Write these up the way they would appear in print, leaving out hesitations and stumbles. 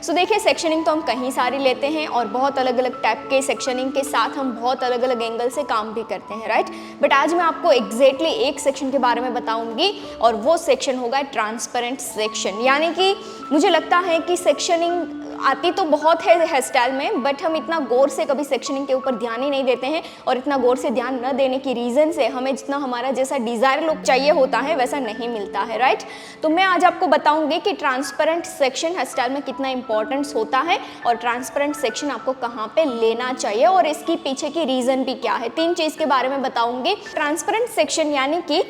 सो देखिए, सेक्शनिंग तो हम कहीं सारी लेते हैं और बहुत अलग अलग टाइप के सेक्शनिंग के साथ हम बहुत अलग अलग एंगल से काम भी करते हैं, राइट। बट आज मैं आपको एग्जैक्टली एक सेक्शन के बारे में बताऊंगी और वो सेक्शन होगा ट्रांसपेरेंट सेक्शन। यानी कि मुझे लगता है कि सेक्शनिंग आती तो बहुत है हेयर स्टाइल में, बट हम इतना गौर से कभी सेक्शनिंग के ऊपर ध्यान ही नहीं देते हैं और इतना गौर से ध्यान न देने की रीज़न से हमें जितना हमारा जैसा डिज़ायर लुक चाहिए होता है वैसा नहीं मिलता है, राइट। तो मैं आज आपको बताऊंगी कि ट्रांसपेरेंट सेक्शन हेयर स्टाइल में कितना इंपॉर्टेंस होता है और ट्रांसपेरेंट सेक्शन आपको कहाँ पे लेना चाहिए और इसकी पीछे की रीज़न भी क्या है। 3 चीज़ के बारे में बताऊंगी। ट्रांसपेरेंट सेक्शन यानी कि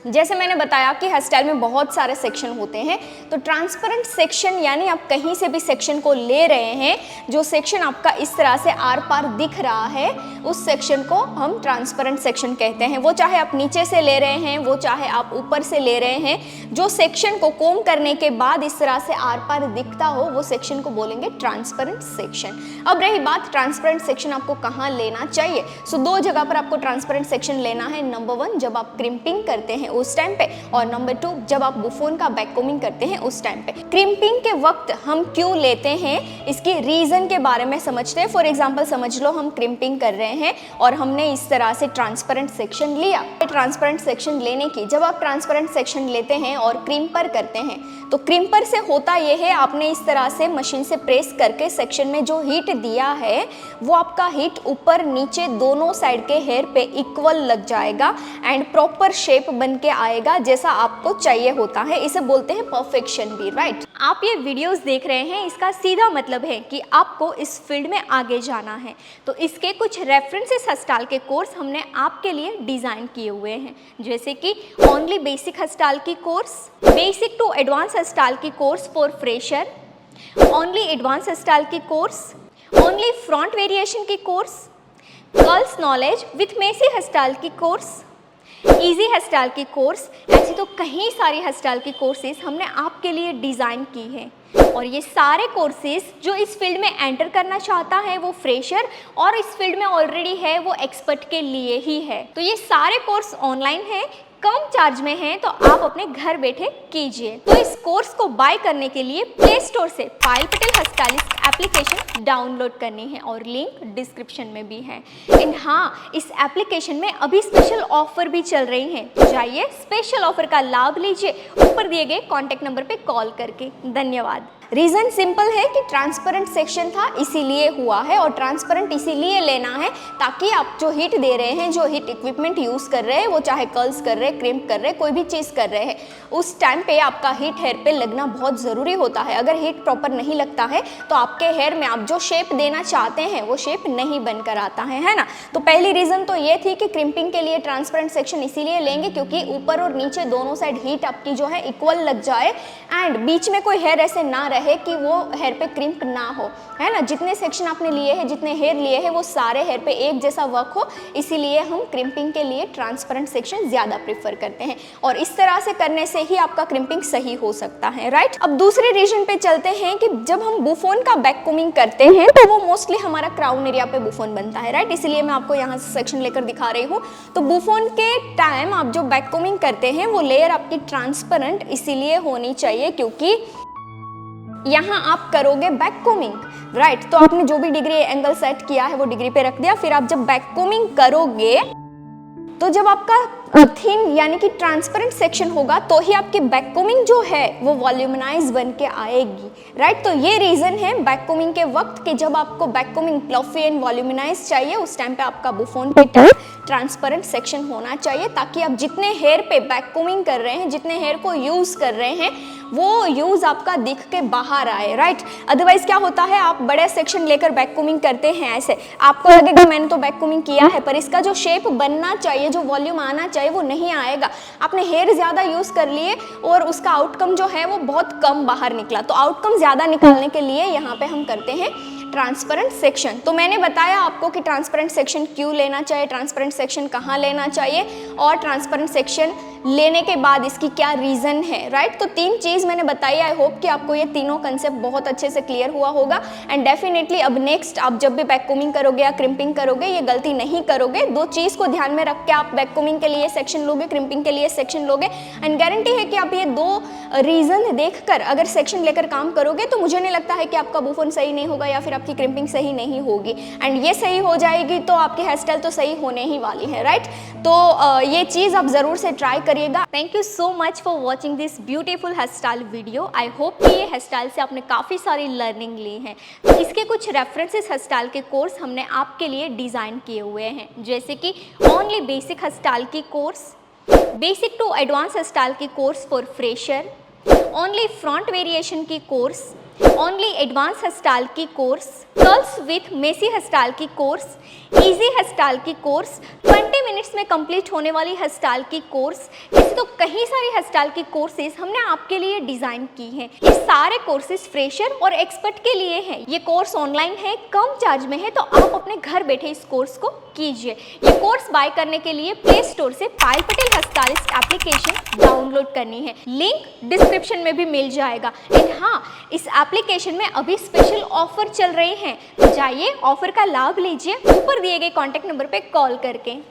जैसे मैंने बताया कि हेयर स्टाइल में बहुत सारे सेक्शन होते हैं, तो ट्रांसपेरेंट सेक्शन यानी आप कहीं से भी सेक्शन को ले रहे हैं, जो सेक्शन आपका इस तरह से आर पार दिख रहा है उस सेक्शन को हम ट्रांसपेरेंट सेक्शन कहते हैं। वो चाहे आप नीचे से ले रहे हैं, वो चाहे आप ऊपर से ले रहे हैं, जो सेक्शन को कोम करने के बाद इस तरह से आर पार दिखता हो वो सेक्शन को बोलेंगे ट्रांसपेरेंट सेक्शन। अब रही बात ट्रांसपेरेंट सेक्शन आपको कहाँ लेना चाहिए, सो 2 जगह पर आपको ट्रांसपेरेंट सेक्शन लेना है। नंबर 1 जब आप क्रिम्पिंग करते हैं उस टाइम पे, और नंबर 2 जब आप बुफोन का बैक कोमिंग करते हैं उस टाइम पे। क्रिम्पिंग के वक्त हम क्यों लेते हैं इसके रीजन के बारे में समझते हैं। फॉर एग्जांपल समझ लो हम क्रिम्पिंग कर रहे हैं और हमने इस तरह से ट्रांसपेरेंट सेक्शन लिया। ट्रांसपेरेंट सेक्शन लेने की, जब आप ट्रांसपेरेंट सेक्शन लेते हैं और क्रिम्पर करते हैं तो क्रिम्पर से होता यह है, आपने इस तरह से मशीन से प्रेस करके सेक्शन में जो हीट दिया है वो आपका हीट ऊपर नीचे दोनों साइड के हेयर पे इक्वल लग जाएगा एंड प्रॉपर शेप बन के आएगा जैसा आपको चाहिए होता है। इसे बोलते हैं परफेक्शन भी, राइट। आप ये वीडियोस देख रहे हैं, इसका सीधा मतलब है कि आपको इस फील्ड में आगे जाना है, तो इसके कुछ रेफरेंसेस हेयर स्टाइल के कोर्स हमने आपके लिए डिज़ाइन किए हुए हैं, जैसे कि ओनली बेसिक हेयर स्टाइल की course, basic to advance hair style की course for fresher, only advance hair style की कोर्स, ओनली फ्रंट वेरिएशन की course, curls knowledge with messy hair style की कोर्स, इजी हेयर स्टाइल की course. ऐसी तो कई सारी हेयर स्टाइल की कोर्सेज हमने आपके लिए डिज़ाइन की है और ये सारे कोर्सेज जो इस फील्ड में एंटर करना चाहता है वो फ्रेशर और इस फील्ड में ऑलरेडी है वो एक्सपर्ट के लिए ही है। तो ये सारे कोर्स ऑनलाइन है, कम चार्ज में है, तो आप अपने घर बैठे कीजिए। तो इस कोर्स को बाय करने के लिए प्ले स्टोर से Payal Patel hair stylist application download करनी है और लिंक डिस्क्रिप्शन में भी है। एंड हाँ, इस एप्लीकेशन में अभी स्पेशल ऑफर भी चल रही है, तो जाइए स्पेशल ऑफर का लाभ लीजिए ऊपर दिए गए कॉन्टैक्ट नंबर पे कॉल करके। धन्यवाद। रीज़न सिंपल है कि ट्रांसपेरेंट सेक्शन था इसीलिए हुआ है और ट्रांसपेरेंट इसीलिए लेना है ताकि आप जो हीट दे रहे हैं, जो हीट इक्विपमेंट यूज़ कर रहे हैं, वो चाहे कर्ल्स कर रहे हैं, क्रिम्प कर रहे हैं, कोई भी चीज़ कर रहे हैं, उस टाइम पे आपका हीट हेयर पे लगना बहुत ज़रूरी होता है। अगर हीट प्रॉपर नहीं लगता है तो आपके हेयर में आप जो शेप देना चाहते हैं वो शेप नहीं बनकर आता है ना। तो पहली रीज़न तो ये थी कि क्रिम्पिंग के लिए ट्रांसपेरेंट सेक्शन इसीलिए लेंगे क्योंकि ऊपर और नीचे दोनों साइड हीट आपकी जो है इक्वल लग जाए एंड बीच में कोई हेयर ऐसे ना रहे कि वो हेयर पे क्रिम्प ना हो, है ना। जितने सेक्शन आपने लिए हैं, जितने हेयर लिए हैं, वो सारे हेयर पे एक जैसा वर्क हो, इसीलिए हम क्रिम्पिंग के लिए ट्रांसपेरेंट सेक्शन ज़्यादा प्रेफर करते हैं और इस तरह से करने से ही आपका क्रिम्पिंग सही हो सकता है, राइट। अब दूसरे रीजन पे चलते हैं कि जब हम बुफोन का बैक कोमिंग करते हैं तो वो मोस्टली हमारा क्राउन एरिया पे बुफोन बनता है, राइट। इसलिए मैं आपको यहाँ से सेक्शन लेकर दिखा रही हूँ। तो बुफोन के टाइम आप जो बैक कोमिंग करते हैं वो लेयर आपकी ट्रांसपेरेंट इसीलिए होनी चाहिए क्योंकि यहाँ आप करोगे बैक कोमिंग, राइट। तो आपने जो भी डिग्री एंगल सेट किया है वो डिग्री पे रख दिया, फिर आप जब बैक कोमिंग करोगे तो जब आपका थिन यानी कि ट्रांसपेरेंट सेक्शन होगा तो ही आपकी बैक कोमिंग जो है वो वॉल्यूमनाइज बन के आएगी, राइट। तो ये रीजन है बैक कोमिंग के वक्त कि जब आपको back combing fluffy and volumise चाहिए उस टाइम पे आपका बुफोन पे ट्रांसपेरेंट सेक्शन होना चाहिए ताकि आप जितने हेयर पे बैक कोमिंग कर रहे हैं, जितने हेयर को यूज कर रहे हैं वो यूज आपका दिख के बाहर आए, राइट। अदरवाइज क्या होता है, आप बड़े सेक्शन लेकर बैक कोमिंग करते हैं, ऐसे आपको लगेगा मैंने तो बैक कोमिंग किया है पर इसका जो शेप बनना चाहिए, जो वॉल्यूम आना चाहिए वो नहीं आएगा। आपने हेयर ज़्यादा यूज़ कर लिए और उसका आउटकम जो है वो बहुत कम बाहर निकला। तो आउटकम ज़्यादा निकालने के लिए यहाँ पे हम करते हैं ट्रांसपेरेंट सेक्शन। तो मैंने बताया आपको कि ट्रांसपेरेंट सेक्शन क्यों लेना चाहिए, ट्रांसपेरेंट सेक्शन कहाँ लेना चाहिए और ट्रांसपेरेंट सेक्शन लेने के बाद इसकी क्या रीज़न है, राइट। तो 3 चीज़ मैंने बताई। आई होप कि आपको ये तीनों कंसेप्ट बहुत अच्छे से क्लियर हुआ होगा एंड डेफिनेटली अब नेक्स्ट आप जब भी वैक्यूमिंग करोगे या क्रिम्पिंग करोगे ये गलती नहीं करोगे। 2 चीज़ को ध्यान में रख के आप वैक्यूमिंग के लिए सेक्शन लोगे, क्रिम्पिंग के लिए सेक्शन लोगे एंड गारंटी है कि आप ये 2 रीज़न देखकर अगर सेक्शन लेकर काम करोगे तो मुझे नहीं लगता है कि आपका बूफन सही नहीं होगा या फिर आपकी क्रिम्पिंग सही नहीं होगी एंड ये सही हो जाएगी तो आपकी हेयर स्टाइल तो सही होने ही वाली है, राइट। तो ये चीज़ आप ज़रूर से ट्राई करिएगा। Thank you so much for watching this beautiful hair style video. I hope कि ये हेयर स्टाइल से आपने काफ़ी सारी लर्निंग ली है। तो इसके कुछ रेफरेंसेस हेयर स्टाइल के कोर्स हमने आपके लिए डिज़ाइन किए हुए हैं, जैसे कि ओनली बेसिक हेयर स्टाइल की course, basic to advance hair style की course for fresher, only front variation की course, only advance hair style की course, curls with messy hair style की कोर्स, इजी हेयर स्टाइल की course, 20 minutes में complete होने वाली hair style की course. ऐसे तो कई सारी हेयर स्टाइल की कोर्सेज हमने आपके लिए डिज़ाइन की हैं। ये सारे कोर्सेज फ्रेशर और एक्सपर्ट के लिए हैं। ये कोर्स ऑनलाइन है, कम चार्ज में है, तो आप अपने घर बैठे इस कोर्स को कीजिए। ये कोर्स बाय करने के लिए प्ले स्टोर से Payal Patel hair stylist application download करनी है, लिंक डिस्क्रिप्शन में भी मिल जाएगा। एंड हाँ, इस एप्लीकेशन में अभी स्पेशल ऑफर चल रहे हैं, तो जाइए ऑफर का लाभ लीजिए ऊपर दिए गए कॉन्टैक्ट नंबर पे कॉल करके।